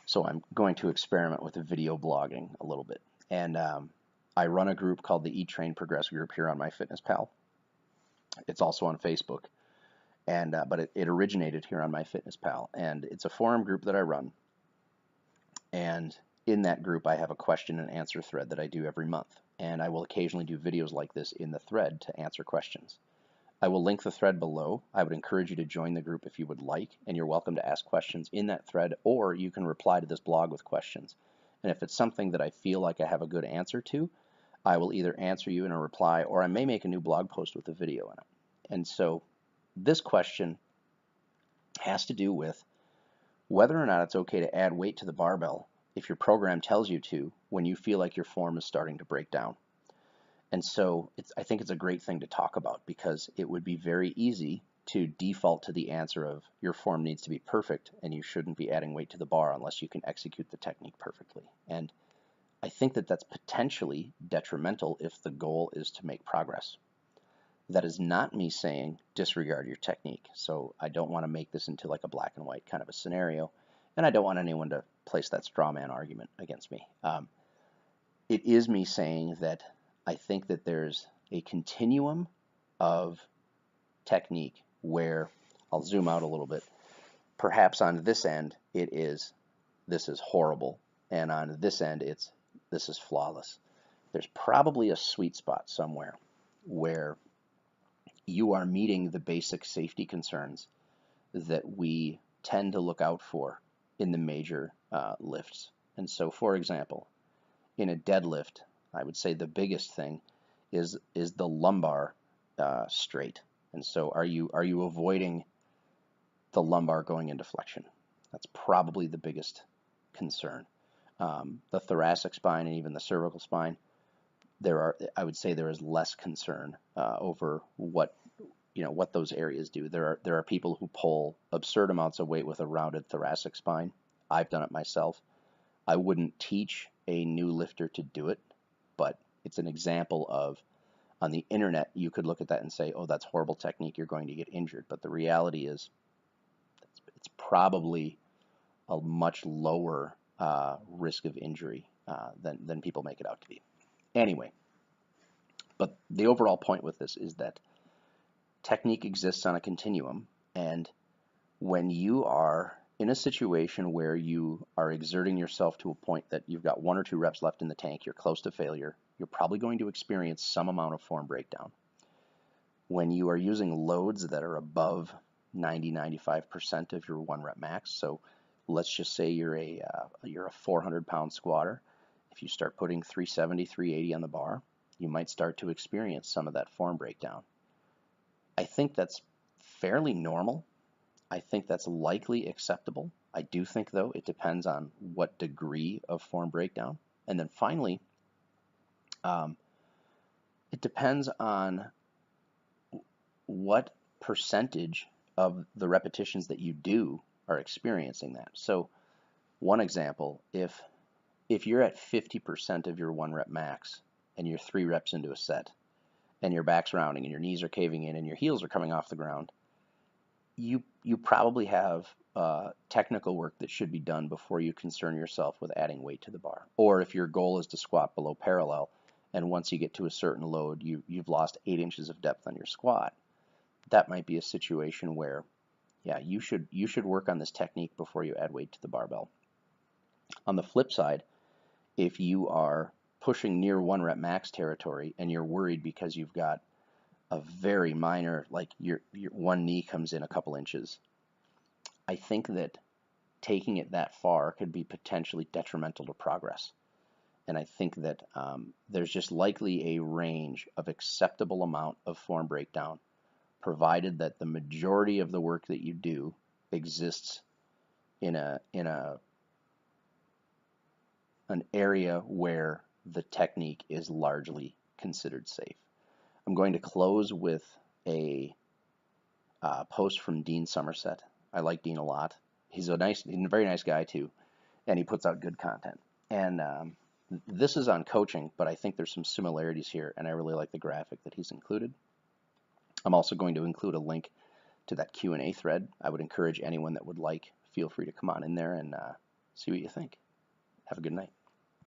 So I'm going to experiment with video blogging a little bit. And I run a group called the Eat Train Progress group here on MyFitnessPal. It's also on Facebook, and but it originated here on MyFitnessPal, and it's a forum group that I run. And in that group, I have a question and answer thread that I do every month, and I will occasionally do videos like this in the thread to answer questions. I will link the thread below. I would encourage you to join the group if you would like, and you're welcome to ask questions in that thread, or you can reply to this blog with questions. And if it's something that I feel like I have a good answer to, I will either answer you in a reply, or I may make a new blog post with a video in it. And so this question has to do with whether or not it's okay to add weight to the barbell if your program tells you to when you feel like your form is starting to break down. And so I think it's a great thing to talk about, because it would be very easy to default to the answer of your form needs to be perfect and you shouldn't be adding weight to the bar unless you can execute the technique perfectly. And I think that that's potentially detrimental if the goal is to make progress. That is not me saying disregard your technique. So I don't want to make this into like a black and white kind of a scenario, and I don't want anyone to place that straw man argument against me. It is me saying that I think that there's a continuum of technique where, I'll zoom out a little bit, perhaps on this end this is horrible, and on this end this is flawless. There's probably a sweet spot somewhere where you are meeting the basic safety concerns that we tend to look out for in the major lifts. And so, for example, in a deadlift, I would say the biggest thing is the lumbar straight. And so, are you avoiding the lumbar going into flexion? That's probably the biggest concern. The thoracic spine and even the cervical spine, I would say there is less concern over what those areas do. There are people who pull absurd amounts of weight with a rounded thoracic spine. I've done it myself. I wouldn't teach a new lifter to do it, but it's an example of, on the internet, you could look at that and say, oh, that's horrible technique, you're going to get injured. But the reality is it's probably a much lower risk of injury than people make it out to be. Anyway, but the overall point with this is that technique exists on a continuum, and when you are in a situation where you are exerting yourself to a point that you've got 1 or 2 reps left in the tank, you're close to failure, you're probably going to experience some amount of form breakdown. When you are using loads that are above 90-95% of your 1 rep max, so let's just say you're a 400-pound squatter. If you start putting 370, 380 on the bar, you might start to experience some of that form breakdown. I think that's fairly normal. I think that's likely acceptable. I do think, though, it depends on what degree of form breakdown. And then finally, it depends on what percentage of the repetitions that you do are experiencing that. So one example, if you're at 50% of your 1 rep max and you're 3 reps into a set and your back's rounding and your knees are caving in and your heels are coming off the ground, you probably have technical work that should be done before you concern yourself with adding weight to the bar. Or if your goal is to squat below parallel, and once you get to a certain load, you've lost 8 inches of depth on your squat, that might be a situation where, yeah, you should work on this technique before you add weight to the barbell. On the flip side, if you are pushing near 1 rep max territory and you're worried because you've got a very minor, like your one knee comes in a couple inches, I think that taking it that far could be potentially detrimental to progress. And I think that there's just likely a range of acceptable amount of form breakdown, provided that the majority of the work that you do exists in an area where the technique is largely considered safe. I'm going to close with a post from Dean Somerset. I like Dean a lot. He's a very nice guy too, and he puts out good content. And this is on coaching, but I think there's some similarities here, and I really like the graphic that he's included. I'm also going to include a link to that Q&A thread. I would encourage anyone that would like, feel free to come on in there and See what you think. Have a good night.